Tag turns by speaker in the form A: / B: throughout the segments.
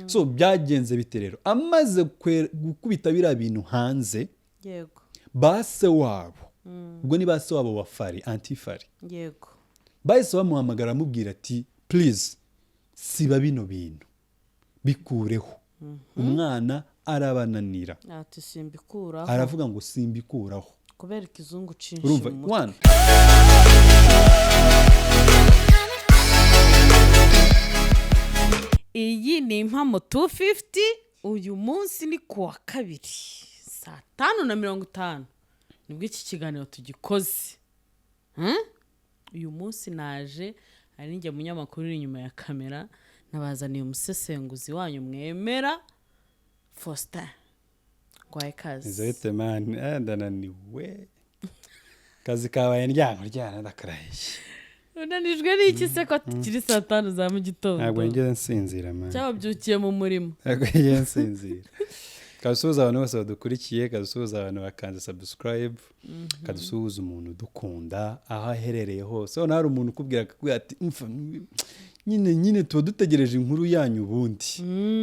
A: so byagenze bite rero amaze gukubita biriya bintu hanze
B: yego
A: base wabo ubwo ni base wabo wa Fari Antifari
B: yego
A: bahise bamuhamagara amubwira ati please siba bino bintu bikureho umwana arabananira
B: ati simbikuraho
A: aravuga ngo simbikuraho
B: kubera ikizungu cinshi
A: urumva
B: mu mutwe.
A: one
B: Iyi ni Impamo 250 uyu munsi ni kuwa kabiri 5:50 nibwo iki kiganiro tugikoze. Uyu munsi naje ari njye munyamakuru uri inyuma ya kamera nabazaniye umusesenguzi wanyu mwemera Faustin kwaye kazi.
A: Nzoite man ndananiwe kazi kabaye ryana ndakaraye.
B: Unanijwe n'iki se ko tukiri 5 za mu gitondo?
A: Ntabwo ngeze nsinzira man.
B: Cyabyukiye mu murimo.
A: Ntabwo ngeze nsinzira. Kadusuhuza abantu bose badukurikiye, kadusuhuza abantu bakanze subscribe, kadusuhuza umuntu dukunda aho aherereye hose. Aho hari umuntu ukubwira ati nyine tuba dutegereje inkuru yanyu ubundi.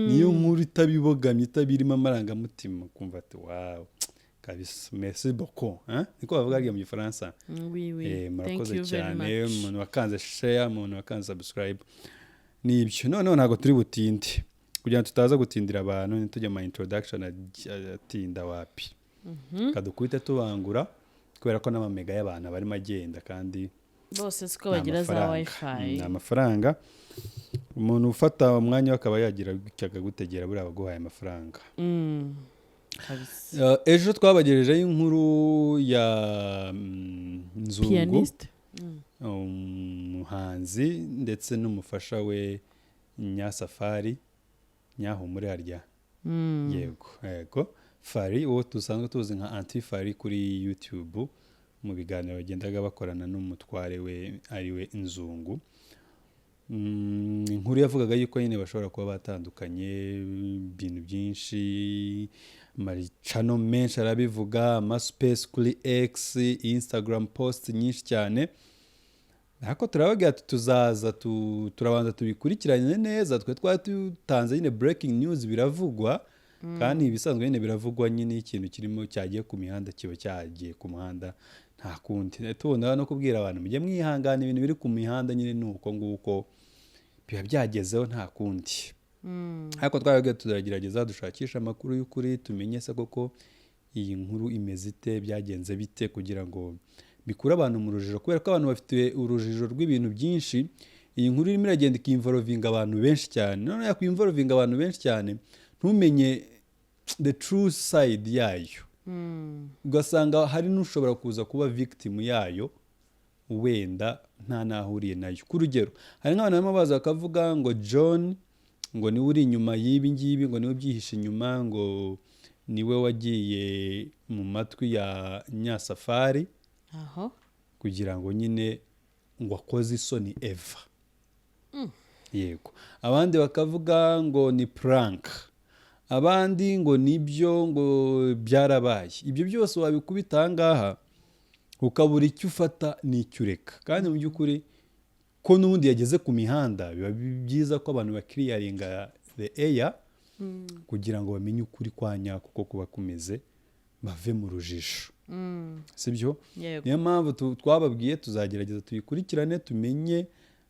A: Niyo nkuru itabibogamye itabirimo amarangamutima kumva ati wow kabisa merci beaucoup niko bavuga mu Gifaransa. Murakoze cyane umuntu wakanze share, umuntu wakanze subscribe nibyo. None ntago turi butinde kugira ngo tutaza gutindira abantu nitujya mu introduction atinda wapi. Kadukubita tubangura kubera ko n'amamega y'abantu bari magenda kandi
B: bose siko bagira za wifi
A: amafaranga. Umuntu ufata umwanya akaba yagira cyaga gutegera buri abaguhaye amafaranga. Ejo twabagejeje inkuru ya Nzungu
B: pianiste
A: umuhanzi ndetse n'umufasha we Nyasafari Nyahumure harya yego Fari uwo tusanzwe tuzi nka Antifari kuri YouTube mu biganiro bagendaga bakorana n'umutware we ari we Nzungu. Inkuru yavugaga yuko nyine bashobora kuba batandukanye ibintu byinshi maricano menshi arabivuga space kuri X Instagram post nyinshi cyane. Hako turabaga tuzaza turabanza tubikurikiranye neza twe twatutanze nyine breaking news biravugwa kandi ibisanzwe nyine biravugwa nyine ikintu kirimo cyagiye ku mihanda kiba cyagiye ku muhanda nta kundi. Tubona no kubwira abantu mujye mwihangana ibintu biri ku mihanda nyine nuko nguko biba byagezeho nta kundi. Hako twabaga turagerageza dushakisha amakuru y'ukuri tumenye se koko iyi nkuru imeze ite byagenze bite kugira ngo bikura abantu mu rujijo kubera ko abantu bafite urujijo rw'ibintu byinshi. Iyi nkuru irimo iragenda ikimvorovinga abantu benshi cyane. None yakwimvorovinga abantu benshi cyane ntumenye the true side yayo. Ugasanga hari n'ushobora kuza kuba victim yayo wenda nta nahuriye nayo. Ku rugero hari nk'abantu barimo baza bakavuga ngo John ngo niwe uri inyuma y'ibi ngibi ngo niwe byihishe inyuma ngo niwe wagiye mu matwi ya Nyasafari kugira ngo nyine ngo akoze isoni Eva. Yego abandi bakavuga ngo ni prank, abandi ngo nibyo ngo byarabaye. Ibyo byose wabikubita ngaha ukabura icyo ufata n'icyo ureka kandi mu by'ukuri ko n'ubundi yageze ku mihanda biba byiza ko abantu bakiriyaringa the air kugira ngo bamenye ukuri kwa nyako ko kuba kumeze bave mu rujijo. Sibyo niyo mpamvu twababwiye tuzagerageza tuyikurikirane tumenye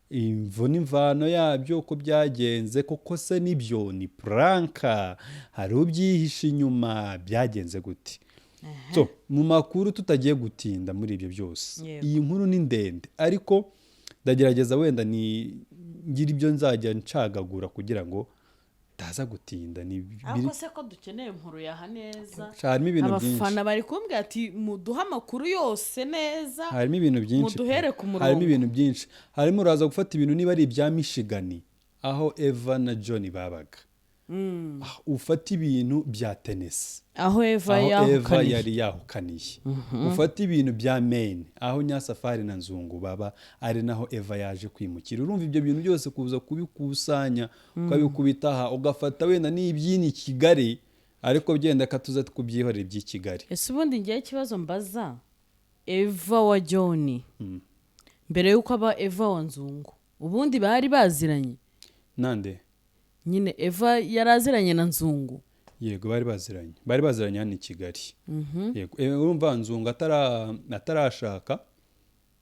A: imvo n'imvano yabyo uko byagenze koko se nibyo ni pranka hari ubyihishe inyuma byagenze gute. So mu makuru tutagiye gutinda muri ibyo byose iyi nkuru ni ndende ariko ndagerageza wenda ni ngira ibyo nzajya ncagagura kugira ngo taza gutinda ni
B: ariko se ko dukeneye inkuru yaha neza.
A: Harimo ibintu byinshi
B: abafana bari kumbwira ati muduha amakuru yose neza.
A: Harimo ibintu byinshi
B: muduhere ku murongo.
A: Harimo ibintu byinshi harimo uraza gufata ibintu niba ari ibya Michigan aho Eva na John babaga. Ufata ibintu bya Tennessee
B: aho Eva
A: yari yahukaniye. Ufata ibintu bya Maine aho Nyasafari na Nzungu baba ari naho Eva yaje kwimukira. Urumva ibyo bintu byose kuza kubikusanya ukabikubitaha ugafata wenda n'ibyini Kigali ariko byenda katuza kubyihorera iby'i Kigali.
B: Ese ubundi ngiye ikibazo mbaza Eva wa John mbere yuko aba Eva wa Nzungu ubundi bari baziranye
A: nande
B: nyine Eva yaraziranye na Nzungu.
A: yego bari baziranye hano i Kigali. Yego urumva Nzungu atarashaka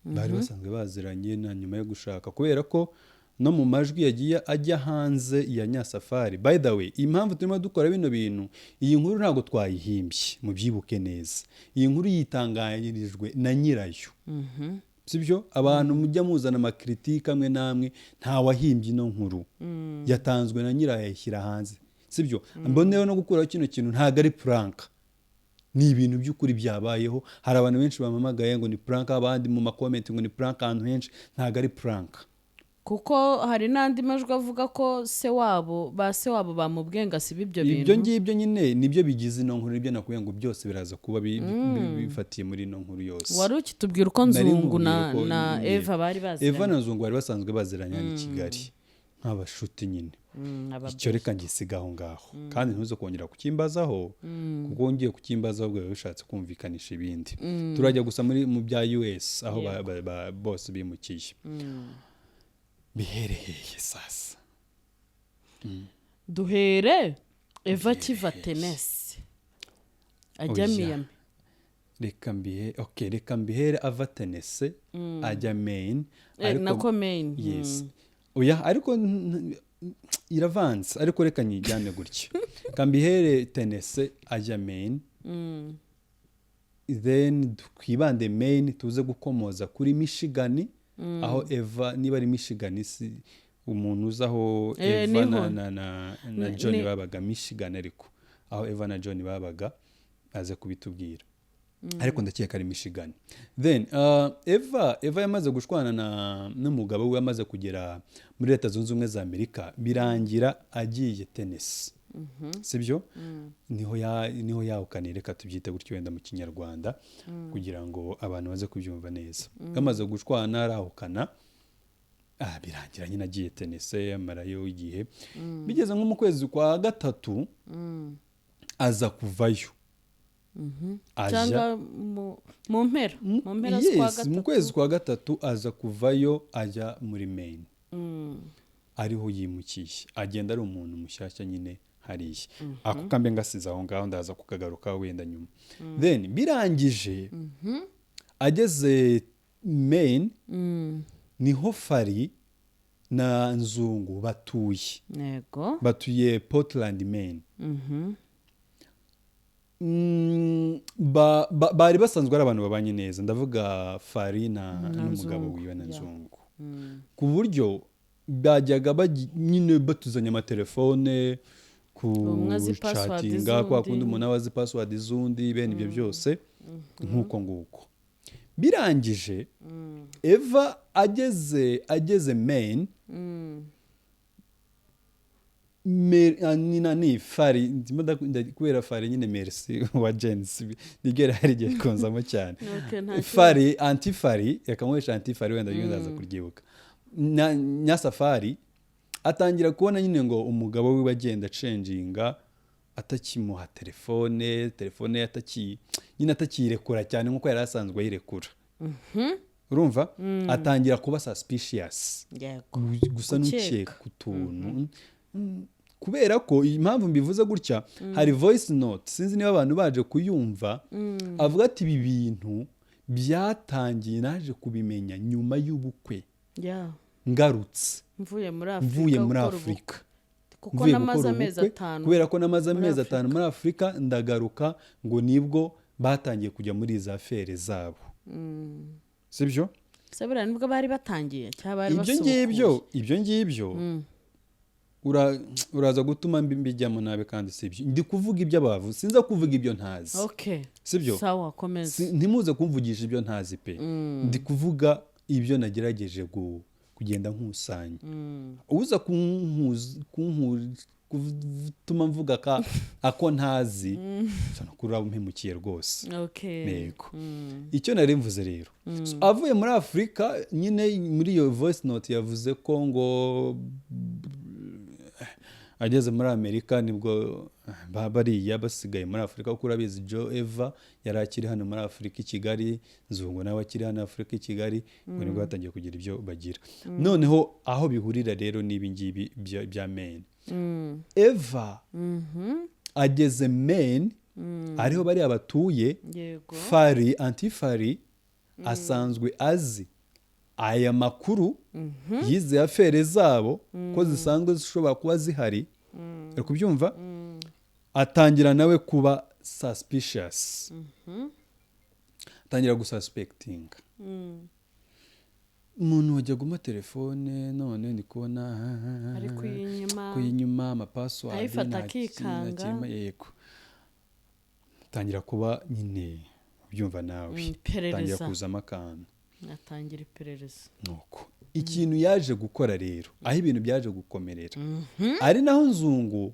A: bari basanzwe baziranye na nyuma yo gushaka, kubera ko no mu majwi yagiye ajya hanze ya Nyasafari. By the way, impamvu turimo dukora bino bintu, iyi nkuru ntabwo twayihimbye mubyibuke neza, iyi nkuru yitangarijwe na nyirayo. Sibyo abantu mujya muzana amakritika amwe namwe, nta wahimbye ino nkuru, yatanzwe na nyirayo ayishyira hanze. Sibyo mboneyeho no gukuraho kino kintu, ntabwo ari prank, ni ibintu by'ukuri byabayeho. Hari abantu benshi bamamagaye ngo ni prank, abandi mu makomenti ngo ni prank, ahantu henshi ntabwo ari prank.
B: Kuko hari n'andi majwi avuga ko se wabo bamubwiye ngo asibe ibyo bintu.
A: Ibyo ngibyo nyine nibyo bigize ino nkuru, ibyo nakubwiye ngo byose biraza kuba bifatiye muri ino nkuru yose.
B: Wari ukitubwira uko Nzungu na Eva bari baziranye.
A: Eva na Nzungu bari basanzwe baziranye hano i Kigali nk'abashuti nyine. Icyo reka ngisiga aho ngaho, kandi ntuze kongera kukimbazaho, kuko ngiye kukimbazaho ubwo bishatse kumvikanisha ibindi. Turajya gusa mu bya US aho bose bimukiye. Bihereye sasa.
B: Duhere Eva kiva Tennessee ajya Miami.
A: Reka mbihere ava Tennessee ajya Maine.
B: Nako Maine.
A: Yes. Oya ariko iravanze, ariko reka nyijyane gutya. Kambihere Tennessee ajya Maine. Then twibande Maine tuze gukomoza kuri Michigan. Aho Eva niba ari Michigan, si umuntu uzaho Eva na John babaga Michigan, ariko aho Eva na John babaga aze kubitubwira, ariko ndakeka ari Michigan. Then Eva yamaze gushwana n'umugabo we, yamaze kugera muri Leta Zunze Ubumwe za Amerika, birangira agiye Tennessee. Sibyo niho yawukanira, reka tubyite gutyo wenda mu Kinyarwanda kugira ngo abantu baze kubyumva neza. Bamaze gushwana arahukana, birangira nyine agiye Tennessee, amarayo igihe. Bigeze nko mu kwezi kwa gatatu aza kuvayo.
B: Cyangwa mu mpera
A: kwa gatatu. Mu kwezi kwa gatatu aza kuvayo ajya muri Maine. Ariho yimukiye, agenda ari umuntu mushyashya nyine hariya. Ako kambe ngasize aho ngaho, ndaza kukagaruka wenda nyuma. Then birangije ageze Maine, niho Fari na Nzungu batuye Portland, Maine. Bari basanzwe ari abantu babanye neza, ndavuga Fari n'umugabo wiwe na Nzungu, ku buryo bajyaga nyine batuzanya amatelefone, kuchatinga, kwa kundi umuntu abazi password z'undi, bene ibyo byose nk'uko nguko. Birangije Eva ageze Maine, ni Fari, kubera Fari nyine merci wa Jens nigera hari igihe konzamo cyane. Fari Antifari, yakamwesha Antifari wenda ndaza kuryibuka. Nyasafari atangira kubona nyine ngo umugabo we bagenda cenginga, atakimuha telefone nyine atakirekura cyane nkuko yari asanzwe yirekura. Urumva atangira kuba suspicious, gusa n'ukeka kutuntu, kubera ko impamvu mbivuze gutya, hari voice note, sinzi niba abantu baje kuyumva, avuga ati ibi bintu byatangiye naje kubimenya nyuma y'ubukwe, ngarutse mvuye muri Afurika,
B: kuko namaze amezi 5,
A: kubera ko namaze amezi 5 muri Afurika, ndagaruka ngo nibwo batangiye kujya muri za affaire zabo. Sibyo
B: sabira nibwo bari batangiye cyabari basukuye
A: ibyo ngibyo uraza gutuma mbijyamo nabe, kandi sibyo ndi kuvuga ibyo abavuze, sinza kuvuga ibyo ntazi. Sibyo
B: sawa, komeza,
A: ntimuze kumvugisha ibyo ntazi pe. Ndi kuvuga ibyo nagerageje kugenda nkusanya. Uza gutuma mvuga ako ntazi, sana kuri abo mpemukiye rwose. Yego. Icyo nari mvuze rero, avuye muri Afurika nyine, muri iyo voice note yavuze ko ngo ageze muri Amerika nibwo bariya basigaye muri Afurika, kuko urabizi Eva yari akiri hano muri Afurika i Kigali, Nzungu nawe akiri hano Afurika i Kigali, nibwo batangiye kugira ibyo bagira. Noneho aho bihurira rero n'ibi ngibi bya Maine, eva ageze Maine ariho bariya batuye
B: yego
A: fari antifari asanzwe azi aya makuru yize afere zabo ko zisanzwe zishobora kuba zihari uri kubyumva atangira nawe kuba suspicious atangira gususpectinga umuntu wajya guma telefone none ndi kubona
B: ari
A: kuyinyuma amapassword
B: ayifata akikanga
A: yego atangira kuba nyine ubyumva nawe
B: iperereza
A: atangira kuzamo akantu
B: atangira iperereza
A: nuko ikintu yaje gukora rero aho ibintu byaje gukomerera ari naho nzungu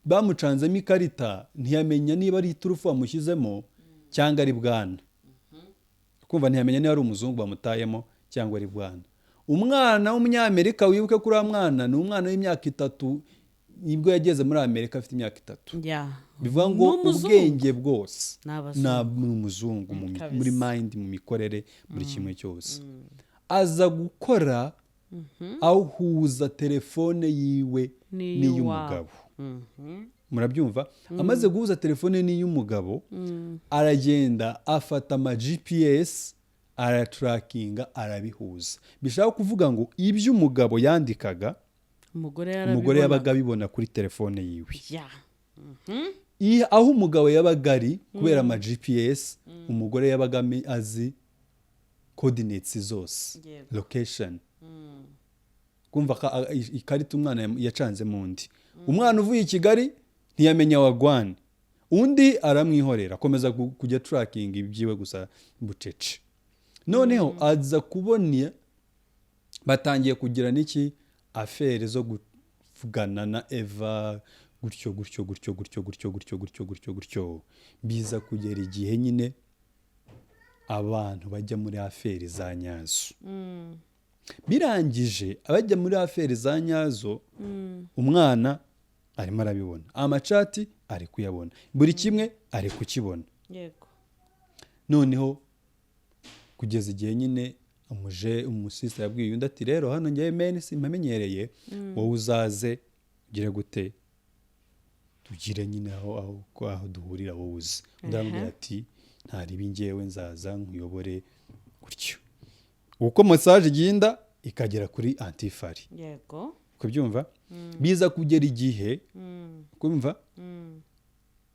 A: bamucanzemo ikarita ntiyamenya niba ari iturufu bamushyizemo cyangwa ari bwana kumva ntiyamenya niba ari umuzungu bamutayemo cyangwa ari bwana umwana w'umunyamerika wibuke kuri uwo mwana ni umwana w'imyaka 3 nibwo yageze muri Amerika afite imyaka 3 bivuga ngo ubwenge bwose ni umuzungu muri mind mu mikorere buri kimwe cyose aza gukora ahuza telefone yiwe n'iy'umugabo murabyumva amaze guhuza telefone n'iy'umugabo aragenda afata ama GPS aratrackinga arabihuza bishaka kuvuga ngo ibyo umugabo yandikaga umugore yabaga abibona kuri telefone yiwe aho umugabo yabaga ari kubera ama GPS umugore yabaga azi coordinates zose location kumva ikarita umwana yacanze mu ndi umwana uvuye i Kigali ntiyamenya wagwana undi aramwihorera akomeza kujya tracking ibyiwe gusa bucece noneho aza kubona batangiye kugira n'iki afere zo kuvugana na Eva gutyo biza kugera igihe nyine abantu bajya muri afere za nyazo birangije abajya muri afere za nyazo umwana arimo arabibona amacati ari kuyabona buri kimwe ari kukibona
B: yego
A: noneho kugeza igihe nyine umusista yabwiye undi ati rero hano ngiye meni simpamenyereye wowe uzaze ugire gute tugire nyine aho duhurira wowe uzi undi aramubwira ati ntaribi ngewe nzaza nkuyobore gutyo uko message igenda ikagera kuri antifari
B: yego
A: kubyumva biza kugera igihe kumva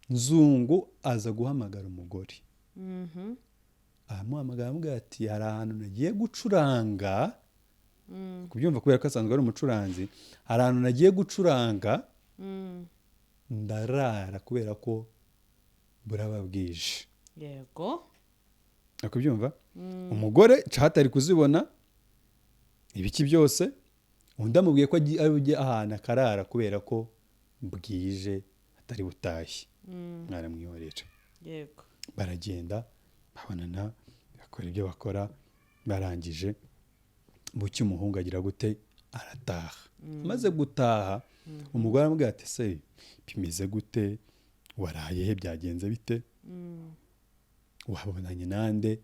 A: nzungu aza guhamagara umugore amuhamagara amubwira ati hari ahantu nagiye gucuranga kubyumva kubera ko asanzwe ari umucuranzi hari ahantu nagiye gucuranga ndarara kubera ko buraba bwije
B: yego
A: kubyumva umugore chat ari kuzibona ibiki byose undi amubwiye ko ari ahantu akarara kubera ko bwije atari butahe mwaramwihorera
B: yego
A: baragenda babonana bakora ibyo bakora barangije bucye umuhungu agira gute arataha amaze gutaha umugore aramubwira ati se bimeze gute waraye he byagenze bite wabonanye nande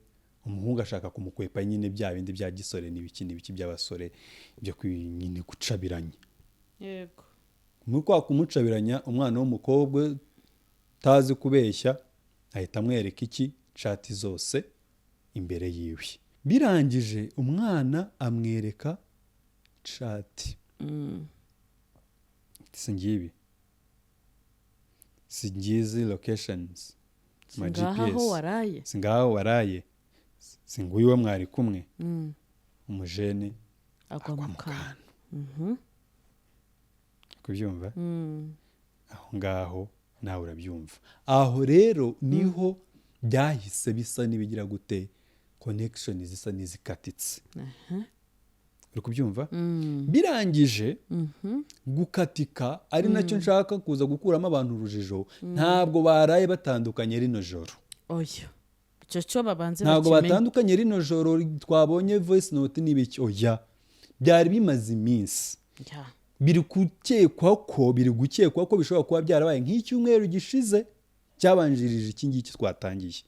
A: umuhungu ashaka kumukwepa nyine bya bindi bya gisore n'ibiki by'abasore byo nyine gucabiranya
B: yego
A: muri kwa kumucabiranya umwana w'umukobwa tazi kubeshya ahita amwereka iki chat zose imbere yiwe birangije umwana amwereka chat singizi locations
B: ma GPS
A: singaho waraye singuyiwe mwari kumwe umujene
B: agwa mu kantu
A: kubyumva aho ngaho nawe urabyumva aho rero niho byahise bisa nibigira gute connection zisa nizikatitse uri kubyumva birangije gukatika ari nacyo nshaka kuza gukuramo abantu urujijo ntabwo baraye batandukanye rino joro
B: oya icyo cyo babanze
A: ntabwo batandukanye rino joro twabonye voice note n'ibiki oya byari bimaze iminsi biri gukekwa ko bishobora kuba byarabaye nk'icyumweru gishize cyabanjirije iki ngiki twatangiye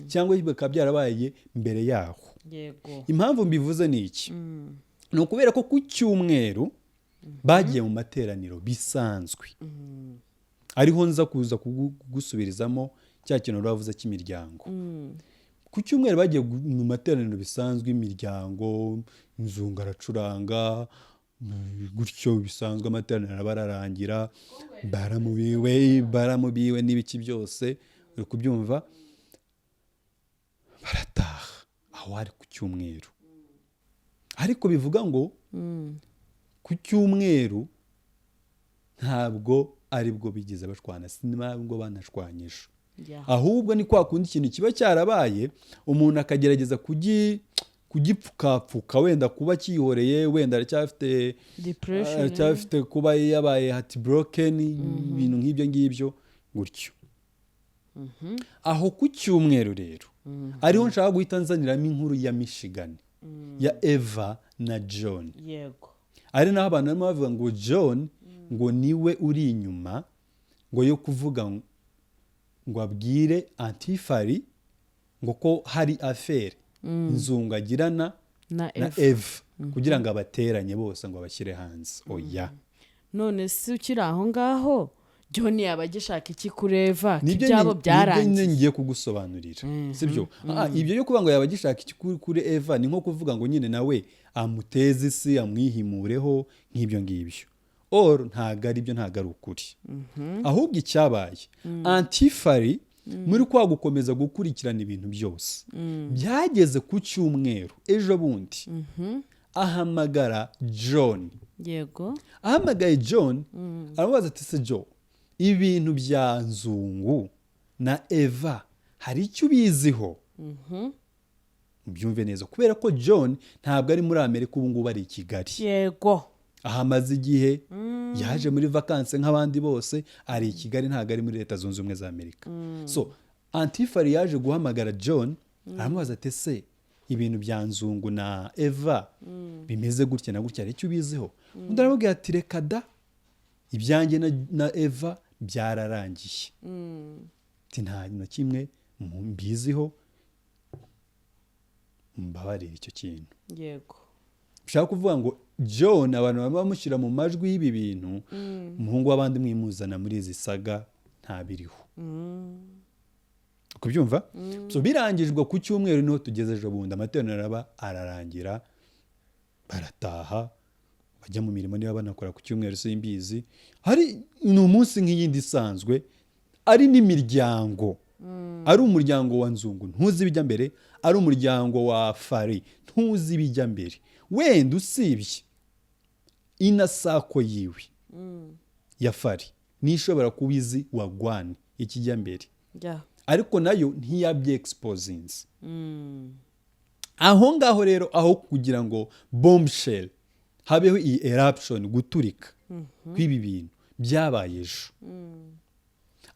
A: cyangwa bikaba byarabaye mbere yaho
B: yego
A: impamvu mbivuze ni iki ni ukubera ko ku cyumweru bagiye mu materaniro bisanzwe ariho nza kuza kugusubirizamo cya kintu bavuze cy'imiryango. Ku cyumweru bagiye mu materaniro bisanzwe, imiryango, inzungu aracuranga gutyo bisanzwe, amateraniro bararangira, baramubiwe n'ibiki byose, uri kubyumva, barataha. Aho ari ku cyumweru, ariko bivuga ngo ku cyumweru ntabwo aribwo bigeze bashwana, si ntabwo banashwanyije, ahubwo ni kwa kundi ikintu kiba cyarabaye umuntu akagerageza kugipfukapfuka, wenda kuba cyihoreye, wenda aracyafite kuba yabaye heartbroken, ibintu nk'ibyo ngibyo gutyo. Aho ku cyumweru rero ariho nshaka guhita nzaniramo inkuru ya Michigan ya Eva na John. Ari naho abantu barimo bavuga ngo John ngo niwe uri inyuma ngo yo kuvuga ngo abwire Antifari ngo ko hari affaire inzungu agirana na Eva kugira ngo abateranye bose ngo abashyire hanze. Oya,
B: none si ukiri aho ngaho John yaba agishaka iki kuri Eva? Ibyabo byarangiye.
A: Nibyo ngiye kugusobanurira, sibyo? Ibyo yo kuvuga ngo yaba agishaka iki kuri Eva ni nko kuvuga ngo nyine nawe amuteze isi, amwihimureho nk'ibyo ngibyo. Ntago ari byo, ntago ari ukuri. Ahubwo icyabaye Antifari muri kwa gukomeza gukurikirana ibintu byose byageze ku cyumweru ejo bundi ahamagara John. Ahamagaye John aramubaza ati se John, ibintu bya nzungu na Eva hari icyo ubiziho? Byumve neza, kubera ko John ntabwo ari muri Amerika, ubu ngubu ari i Kigali. Ahamaze igihe, yaje muri vakanse nk'abandi bose, ari i Kigali, ntabwo ari muri Leta Zunze Ubumwe za Amerika. So Antifari yaje guhamagara John aramubaza ati se ibintu bya nzungu na Eva bimeze gutya na gutya, hari icyo ubiziho? Undi aramubwira ati reka da, ibyanjye na Eva byararangiye, nta na kimwe mbiziho, mbabarira icyo kintu. Ushaka kuvuga ngo John abantu baba bamushyira mu majwi y'ibi bintu, umuhungu w'abandi mwimuzana muri izi saga ntabiriho. Kubyumva? So birangijwe ku cyumweru niho tugeze ejo bundi, amateraniro araba ararangira, barataha bajya mu mirimo niba banakora ku cyumweru simbizi. Ni umunsi nk'iyindi isanzwe, ari n'imiryango, ari umuryango wa nzungu ntuzi ibijya mbere, ari umuryango wa Fari ntuzi ibijya mbere, wenda usibye inasako yiwe ya Fari nishobora kuba izi wagwani ikijya mbere, ariko nayo ntiyabye exposinze. Aho ngaho rero, aho kugira ngo bombshell habeho iyi eruption, guturika kw'ibi bintu byabaye ejo,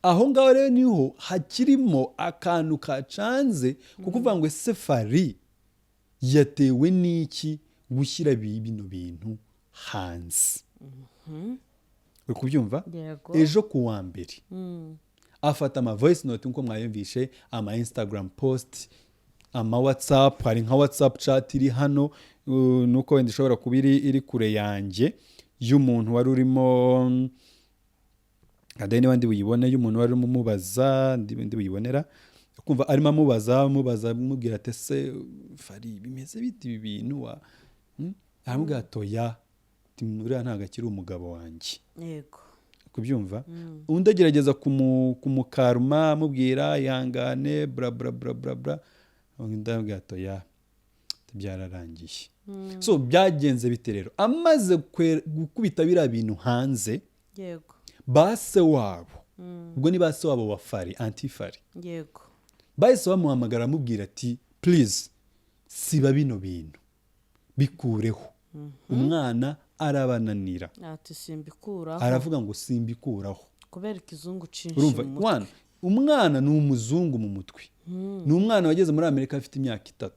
A: aho ngaho rero niho hakirimo akantu kacanze kukuvuga ngo ese Fari yatewe n'iki gushyira bino bintu hanze. Uri kubyumva? Ejo ku wa mbere afata ama voice note nko mwayumvishe, ama Instagram post, ama WhatsApp, hari nka WhatsApp chat iri hano, nuko wenda ishobora kuba iri kure yanjye, y'umuntu wari urimo adeni wandi buyibone, y'umuntu wari umubaza ndi buyibonera, kumva arimo amubaza mubwira ati se Fari bimeze biti ibi bintu aramubwira atoya, uriya ntabwo akiri umugabo wanjye. Kubyumva? Undi agerageza kumukaruma amubwira ihangane bla bla bla bla bla, undi aramubwira atoya byararangiye. So byagenze bite rero? Amaze gukubita biriya bintu hanze, base wabo, ubwo ni base wabo wa Fari, Antifari, bahise bamuhamagara amubwira ati please siba bino bintu, bikureho. Umwana arabananira, aravuga ngo simbikuraho
B: kubera ikizungu cinshi mu mutwe.
A: Umwana ni umuzungu mu mutwe, ni umwana wageze muri Amerika afite imyaka 3,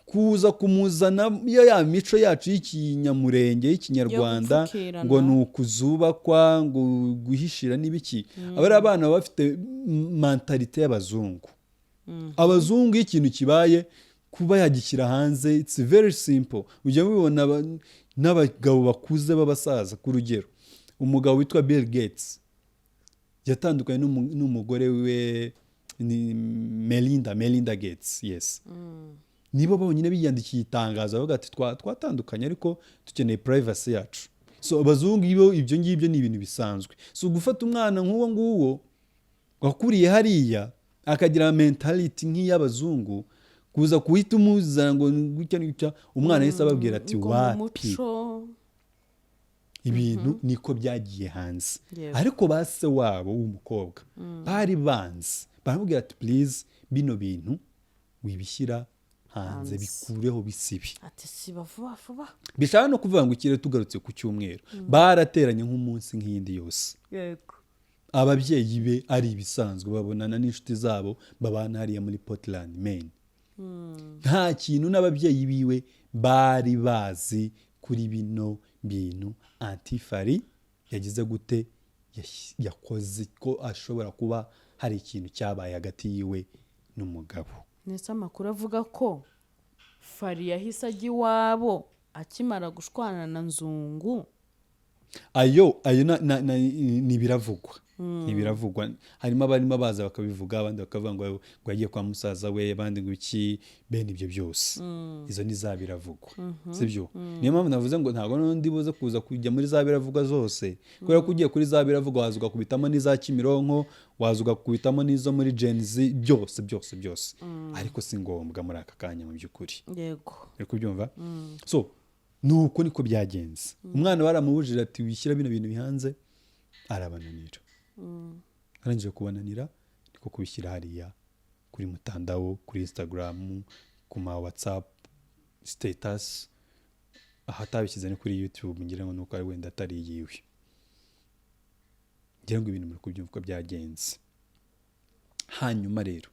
A: kuza kumuzana ya mico yacu y'ikinyamurenge y'ikinyarwanda ngo ni ukuzubakwa, ngo guhishira n'ibiki. Abari abana bafite mentalite y'abazungu. Abazungu ikintu kibaye kuba yagishyira hanze, it's very simple. Ujya mubibona n'abagabo bakuze b'abasaza. Ku rugero umugabo witwa Bill Gates yatandukanye n'umugore we ni Melinda Gates. Yes. Nibo bonyine biyandikiye itangazo bavuga ati twatandukanye ariko dukeneye privacy yacu. So abazungu ibyo ngibyo ni ibintu bisanzwe. So gufata umwana nk'uwo nguwo wakuriye hariya akagira mentality nk'iy'abazungu kuza kuhita umuzana ngo gutya umwana yese ababwira ati wapi ibintu niko byagiye hanze. Ariko base wabo w'umukobwa bari banzi baramubwira ati please bino bintu wibishyira hanze bikureho bisibi
B: ati siba vuba
A: bishaka no kuvuga ngo ikire tugarutse ku cyumweru barateranye nk'umunsi nk'indi yose.
B: Yego.
A: Ababyeyi be ari ibisanzwe babonana n'inshuti zabo babana hariya muri Portland, Maine. Nta kintu n'ababyeyi biwe bari bazi kuri bino bintu Antifari yagize gute yakoze ko ashobora kuba hari ikintu cyabaye hagati yiwe n'umugabo.
B: Nese amakuru avuga ko Fari yahise ajya iwabo akimara gushwana na Nzungu.
A: Ayo ntibiravugwa harimo abarimo baza bakabivuga abandi bakavuga ngo yagiye kwa musaza we abandi ngo iki bene ibyo byose. Izo ni za biravugwa sibyo. Niyo mpamvu navuze ngo ntabwo n'undi buze kuza kujya muri za biravugwa zose kubera ko ugiye kuri za biravugwa waza ugakubitamo n'iza Kimironko waza ugakubitamo n'izo muri Gen Z byose ariko si ngombwa muri aka kanya mu by'ukuri.
B: Yego.
A: uri kubyumva. So nuko niko byagenze. Umwana baramubujije ati wishyira bino bintu bihanze arabananira. Arangije kubananira niko kubishyira hariya kuri mutandao kuri Instagram ku ma WhatsApp status ahatabishyize no kuri YouTube ngira ngo nuko ari wenda atari yiwe. Ngira ngo ibintu muri kubyumva byagenze. Hanyuma rero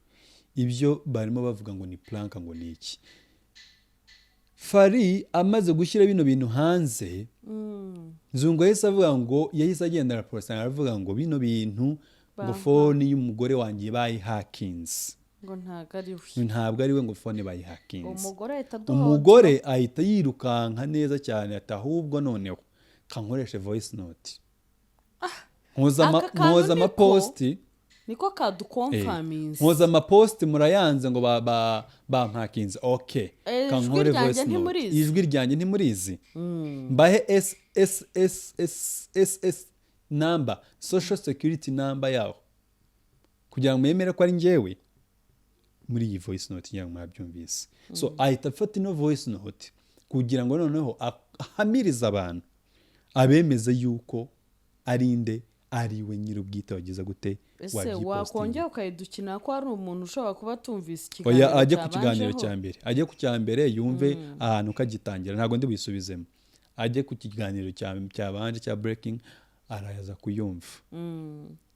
A: ibyo barimo bavuga ngo ni plank ngo ni iki. Fari amaze gushyira bino bintu hanze Nzungu yahise avuga ngo yahise agendera porosanga aravuga ngo bino bintu ngo phone y'umugore wanjye bayihakinze
B: ngo
A: ntabwo ari we ngo phone bayihakinze.
B: Umugore
A: ahita yirukanka neza cyane ati ahubwo noneho kankoreshe voice note mwoza amaposti
B: niko kadukonfaminze
A: mwoza amaposti murayanze ngo bampakinze. Okay, kankore voice note ijwi ryanjye ntimurizi mbahe SSS number social security number yaho kugira ngo mwemere ko ari njyewe muri iyi voice note ngira ngo mwabyumvise. So ahita afata ino voice note kugira ngo noneho ahamirize abantu abemeze yuko ari nde ari we nyir'ubwite wagize gute
B: ese wakongera ukayidukina ko ari umuntu ushobora kuba tumvise ikiganiro
A: ajye ku kiganiro cya mbere ajye ku cya mbere yumve ahantu kagitangira ntago ndi bisubizemo ajye ku kiganiro cyabanje cya breaking arayaza kuyumva.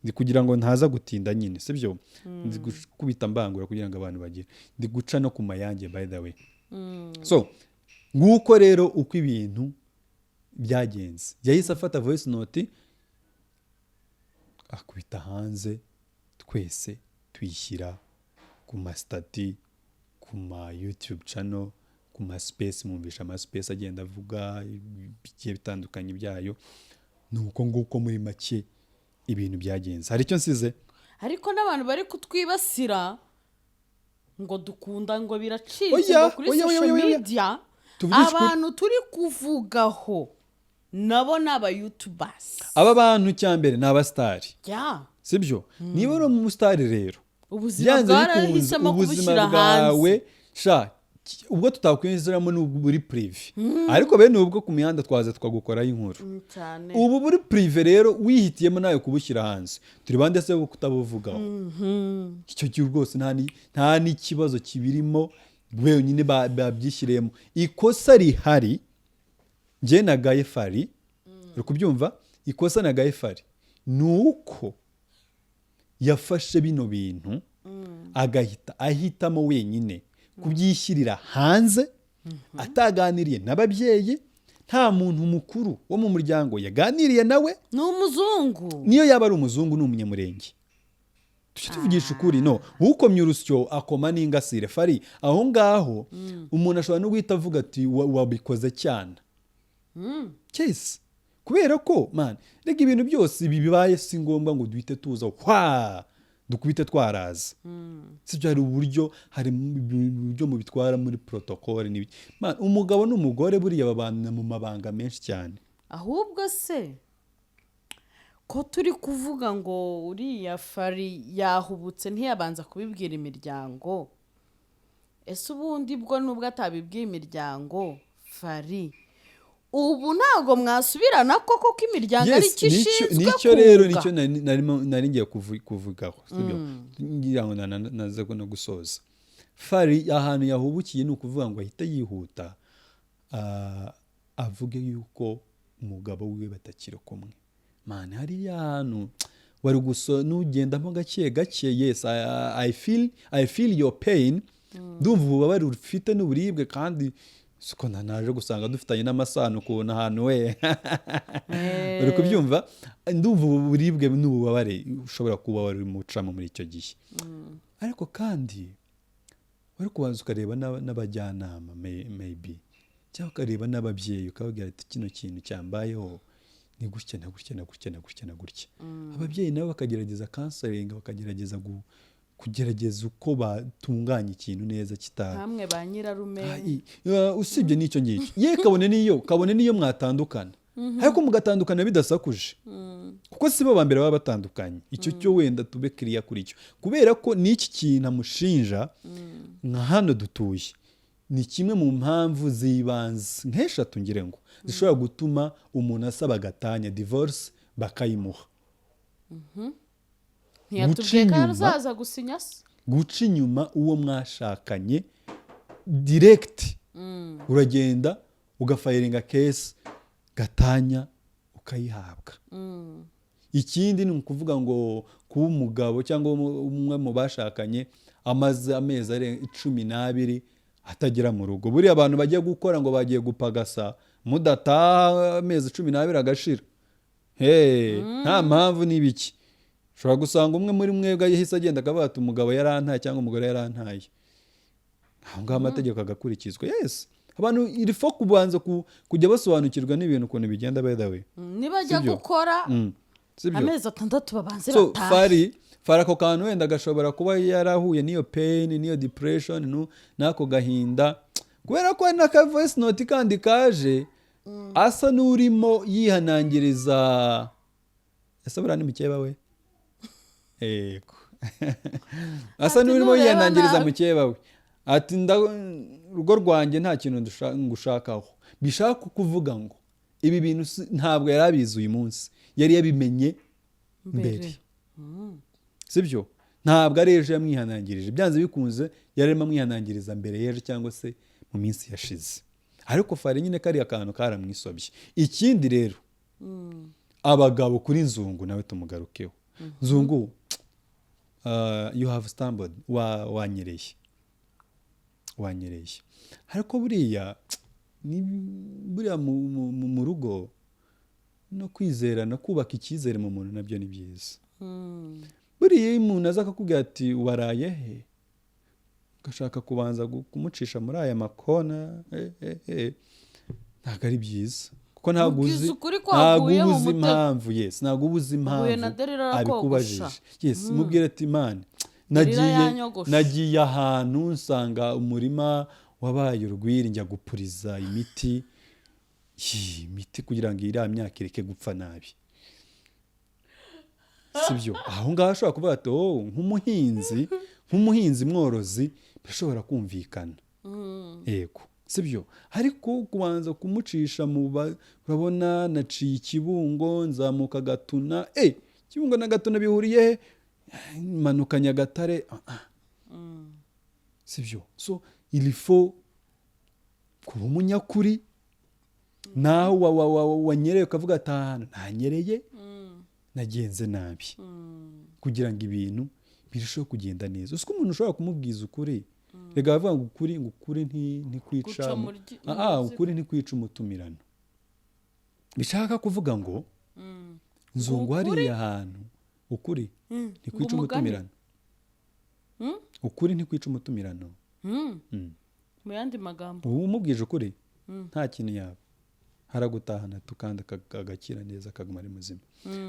A: Ndi kugira ngo ntaza gutinda nyine sibyo ndi gukubita mbangura kugira ngo abantu bagire ndi guca no ku mayange by the way. So nguko rero uko ibintu byagenze yahise afata voice note akubita hanze twese tuyishyira ku ma stati ku ma YouTube channel ku ma space mumvisha ama space agenda avuga bigiye bitandukanye byayo. Nuko nguko muri make ibintu byagenze. Hari icyo nsize
B: ariko n'abantu bari kutwibasira ngo dukunda ngo biracitse ngo kuri social media abantu turi kuvugaho nabo n'aba YouTubers.
A: Aba bantu cyambere n'aba star sibyo niba uri mu star rero
B: ubuzima bwarahisemo kubushyira hanze
A: sha ubwo tutakwinjiramo n'uburi prive ariko bene ubwo ku mihanda twaza twagukoraho inkuru ubu buri prive rero wihitiyemo nayo kubushyira hanze turi bande se kutabuvugaho. Icyo gihe rwose nta n'ikibazo kibirimo wenyine babyishyiremo. Ikosa rihari njye na Gaye Fari uri kubyumva ikosa na Gaye Fari nuko yafashe bino bintu agahita ahitamo wenyine kubyishyirira hanze ataganiriye n'ababyeyi nta muntu mukuru wo mu muryango yaganiriye nawe.
B: Ni umuzungu
A: niyo yaba ari umuzungu ni umunyamurenge tuvugisha ukuri no ukomye urusyo akoma n'ingasire Fari aho ngaho umuntu ashobora no guhita avuga ati wabikoze cyane kesi kubera ko man rega ibintu byose ibi bibaye si ngombwa ngo duhite tuza dukubite twaraza sibyo hari uburyo mubitwara muri protocole man umugabo n'umugore buriya babana mu mabanga menshi cyane
B: ahubwo se ko turi kuvuga ngo uriya Fari yahubutse ntiyabanza kubibwira imiryango ese ubundi bwo nubwo atabibwiye imiryango Fari ubu ntabwo mwasubirana koko ko imiryango ari cyo ishinzwe
A: nicyo rero nicyo nari ngiye kuvugaho sibyo ngira ngo naze no gusoza Fari ahantu yahubukiye ni ukuvuga ngo ahita yihuta avuge yuko umugabo wiwe batakiri kumwe man hari ahantu wari nugendamo gake gake yes I feel your pain ndumva ububabare ufite n'uburibwe kandi siko naje gusanga dufitanye n'amasano kubona ahantu we uri kubyumva ndumva uburibwe n'ububabare ushobora kuba wari mucamo muri icyo gihe ariko kandi wari kubanza ukareba n'abajyanama maybe cyangwa ukareba n'ababyeyi ukababwira ati kino kintu cyambayeho ni gutya na gutya na gutya na gutya na gutya ababyeyi nabo bakagerageza counseling bakagerageza kugerageza uko batunganya ikintu neza kitari
B: hamwe ba nyirarume
A: usibye n'icyo ngicyo ye kabone niyo mwatandukana ariko mugatandukana bidasakuje kuko si bo ba mbere baba batandukanye icyo cyo wenda tube kiriya kuri cyo kubera ko n'iki kintu amushinja nka hano dutuye ni kimwe mu mpamvu z'ibanze nk'eshatu ngire ngo zishobora gutuma umuntu asaba agatanya divorce bakayimuha
B: ntiyatubwiye ko azaza gusinya se
A: guca inyuma uwo mwashakanye direct uragenda ugafayiringa kesi gatanya ukayihabwa ikindi ni ukuvuga ngo kuba umugabo cyangwa umwe mu bashakanye amaze amezi arenga 12 atagera mu rugo buriya abantu bagiye gukora ngo bagiye gupagasa mudataha amezi 12 agashira nta mpamvu n'ibiki ushobora gusanga umwe muri mwebwe yahise agenda akavuga ati umugabo yarantaye cyangwa umugore yarantaye aho ngaho amategeko agakurikizwa yes abantu irifo kubanza kujya basobanukirwa n'ibintu ukuntu bigenda by the way
B: nibajya gukora amezi 6 babanze bataha
A: Fari ako kantu wenda gashobora kuba yarahuye n'iyo pain n'iyo depression n'ako gahinda kubera ko na ka voice note kandi kaje asa n'urimo yihanangiriza ese buriya ni mukeba we ego asa n'urimo yihanangiriza mukeba we ati urugo rwanjye nta kintu ngushakaho bishaka kuvuga ngo ibi bintu ntabwo yari abizi uyu munsi yari yabimenye mbere sibyo ntabwo ari ejo yamwihanangirije byanze bikunze yarimo amwihanangiriza mbere y'ejo cyangwa se mu minsi yashize ariko Fari nyine kariya kantu karamwisobye ikindi rero abagabo kuri Nzungu nawe tumugarukeho Nzungu you have stumbled wanyereye ariko buriya mu rugo no kwizerana kubaka icyizere mu muntu nabyo ni byiza buriya iyo umuntu aza akakubwira ati waraye he ugashaka kubanza kumucisha muri aya makona ntabwo ari byiza kuko ntabwo uzi impamvu ntabwo ubuze impamvu abikubajije mubwira ati imana nagiye ahantu nsanga umurima wabaye urwiri njya gupuriza imiti kugira ngo iriya myaka ireke gupfa nabi sibyo aho ngaho ashobora kuvuga ati nk'umuhinzi mworozi birashobora kumvikana yego sibyo ariko kubanza kumucisha urabona naciye ikibungo nzamuka Gatuna ikibungo na Gatuna bihuriye manuka Nyagatare sibyo so ilifo kuba umunyakuri nawe wanyereye ukavuga ati ahantu ntanyereye nagenze nabi kugira ngo ibintu birusheho kugenda neza uko umuntu ushobora kumubwiza ukuri rega bavuga ngo ukuri ntikwica ukuri ntikwica umutumirano bishaka kuvuga ngo Nzungu hariya ahantu ukuri ntikwica umutumirano ukuri ntikwica umutumirano
B: mu yandi magambo
A: ubu umubwije ukuri nta kintu yaba haragutahana tukandi agakira neza akaguma ari muzima.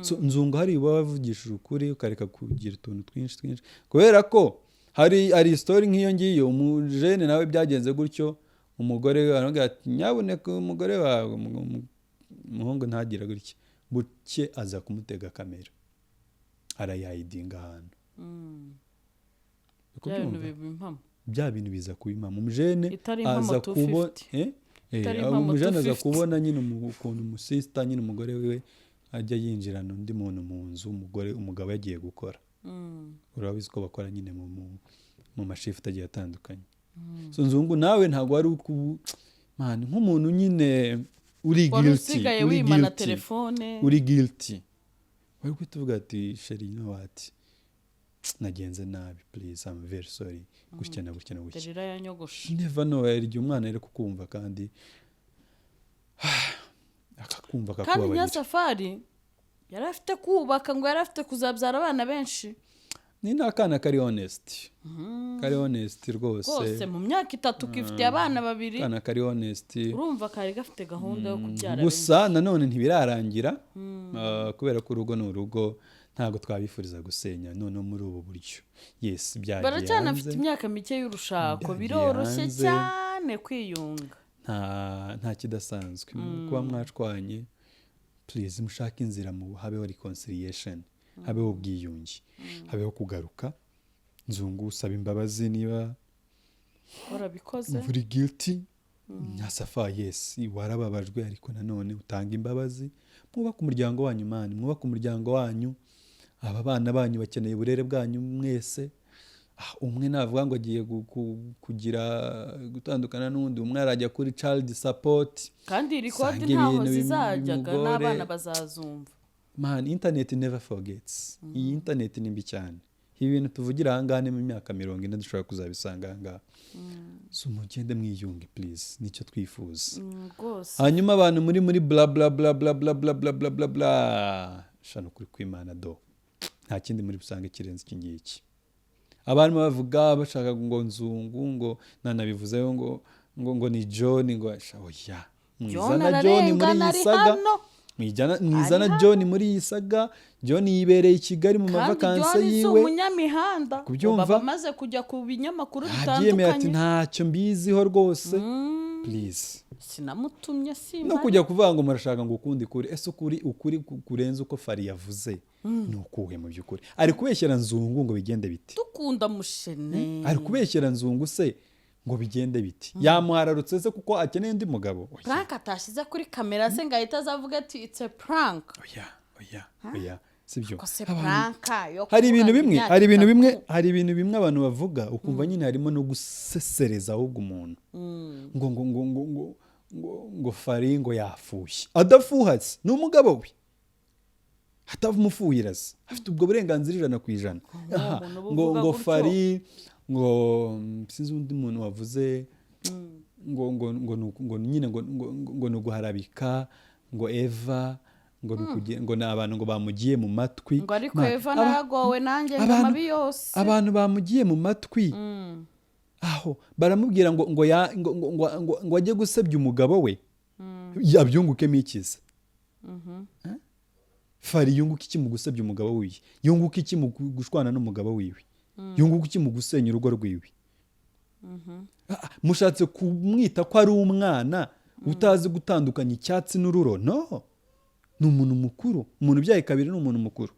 A: So nzungu hari uba wavugishije ukuri ukareka kugira utuntu twinshi kubera ko hari story nk'iyo ngiyo umujene nawe byagenze gutyo umugore we aravuga ati nyabuneka umugore wawe umuhungu ntagira gutya buke aza kumutega kamera arayahidinga ahantu bya bintu biza kuba impamo umujene aza kubona umujene aza kubona nyine ukuntu umusista nyine umugore we ajya yinjirana undi muntu mu nzu umugabo yagiye gukora urabizi ko bakora nyine mu mashift agiye atandukanye. So nzungu nawe ntabwo ari nk'umuntu nyine uri guilty wari kutuvuga ati sheri you know what nagenze nabi please I'm very sorry gutya na gutya never know igihe umwana ari kukumva kandi akakumva akakubabarira
B: kandi Nyasafari yari afite kubaka ngo yari afite kuzabyara abana benshi
A: ni nakana kari honest rwose
B: mu myaka 3 kifite abana babiri
A: kana kari honest
B: urumva kari gafite gahunda yo kubyara
A: gusa nanone ntibirarangira kubera ko urugo ni urugo ntago twabifuriza gusenya none muri ubu buryo yes byagiye
B: baracyana afite imyaka mike y'urushako biroroshye cyane kwiyunga
A: nta kidasanzwe kuba mwacwanye please mushake inzira mu habeho reconciliation habeho ubwiyunge habeho kugaruka nzungu usaba imbabazi niba
B: warabikoze
A: uri guilty Nyasafari yes warababajwe ariko nanone utanga imbabazi mwubaka umuryango wanyu mani mwubaka umuryango wanyu aba bana banyu bakeneye uburere bwanyu mwese umwe navuga ngo agiye gutandukana n'undi umwe arajya kuri child support
B: kandi record ntaho zizajyaga n'abana bazazumva
A: man internet never forgets iyi internet ni mbi cyane ibintu tuvugira ahangane mu myaka 40 dushobora kuzabisanga ahangaha so mugende mwiyunge please nicyo twifuza hanyuma abantu muri bla bla bla bla bla bla bla bla bla bla shano kuri kwimana do nta kindi muri busange kirenze iki ngiki abantu bavuga bashaka ngo nzungu ngo nanabivuzeyo ngo ni John ngo oya mwizana John muri yisaga mwizana John muri yisaga John yibereye i Kigali mu mavakansi yiwe
B: kandi umunyamihanda kubyumva bamaze kujya ku binyamakuru bitandukanye
A: ati ntacyo mbiziho rwose please
B: sinamutumye
A: no kujya kuvuga ngo murashaka ngo ukundi kuri ese ukuri kurenza uko Fari yavuze ni ukuhe mu by'ukuri ari kubeshyera nzungu ngo bigende biti
B: dukunda mushene
A: ari kubeshyera nzungu se ngo bigende biti yamuhararutse se kuko akeneye undi mugabo
B: prank atashize kuri kamera se ngahita azavuga ati it's a prank
A: oya sibyo
B: hari
A: ibintu bimwe abantu bavuga ukumva nyine harimo no gusesereza ahubwo umuntu ngo Fari ngo yafushye adafuhatse ni umugabo we atamufuhira se afite ubwo burenganzira 100% ngo Fari ngo sinzi undi muntu wavuze ngo nyine ngo nuguharabika ngo Eva ngo n'abantu ngo bamugiye mu matwi
B: ngo ariko Eva naragowe nanjye ngamabi yose
A: abantu bamugiye mu matwi aho baramubwira ngo ajye gusebya umugabo we yabyungukemo ikiza Fari yunguka iki mu gusebya umugabo wiwe yunguka iki mu gushwana n'umugabo wiwe yunguka iki mu gusenya urugo rwiwe mushatse kumwita ko ari umwana utazi gutandukanya icyatsi n'ururo no ni umuntu mukuru umuntu ubyaye kabiri ni umuntu mukuru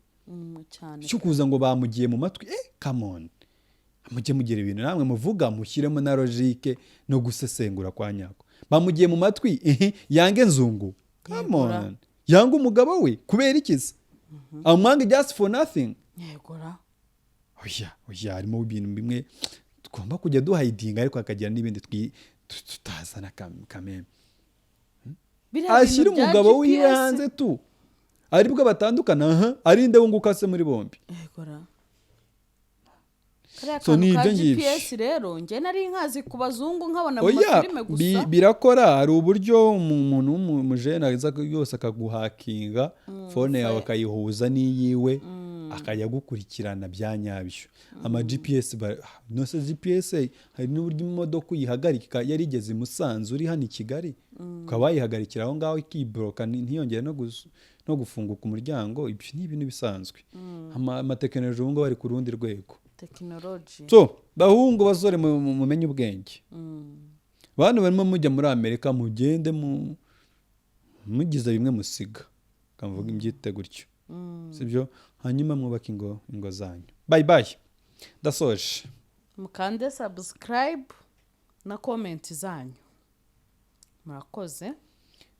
A: cyo kuza ngo bamugiye mu matwi come on mujye mugira ibintu namwe muvuga mushyiremo na logique no gusesengura kwa nyako bamugiye mu matwi yange nzungu come on yange umugabo we kubera ikiza amwanga just for nothing
B: yegora
A: oya harimo ibintu bimwe tugomba kujya duhidinga ariko akagira n'ibindi tutazana kameme ashyira umugabo wiwe hanze tu aribwo batandukana arinde wunguka se muri bombi
B: so ni ibyo GPS rero nge nari nkazi ku bazungu nkabona mu mafilime gusa
A: birakora hari uburyo umuntu w'umujene yose akaguhakinga phone yawe akayihuza n'iyiwe akajya agukurikirana bya nyabyo. Ama GPS nose GPS hari n'uburyo imodoka uyihagarika yari igeze i Musanze uri hano i Kigali ukaba wayihagarikira aho ngaho ikiboroka ntiyongere no gufunguka umuryango. Ibyo ni ibintu bisanzwe. Amatekinoloji ubu ngubu ari ku rundi rwego. So bahungu basore mumenye ubwenge. Bantu barimo mujya muri Amerika mugende mugize bimwe musiga kamvuga imbyite gutyo, sibyo? Hanyuma mwubaka ingo zanyu. Bye bye, ndasoje.
B: Mukande subscribe na comment zanyu. Murakoze,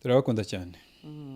A: turabakunda cyane.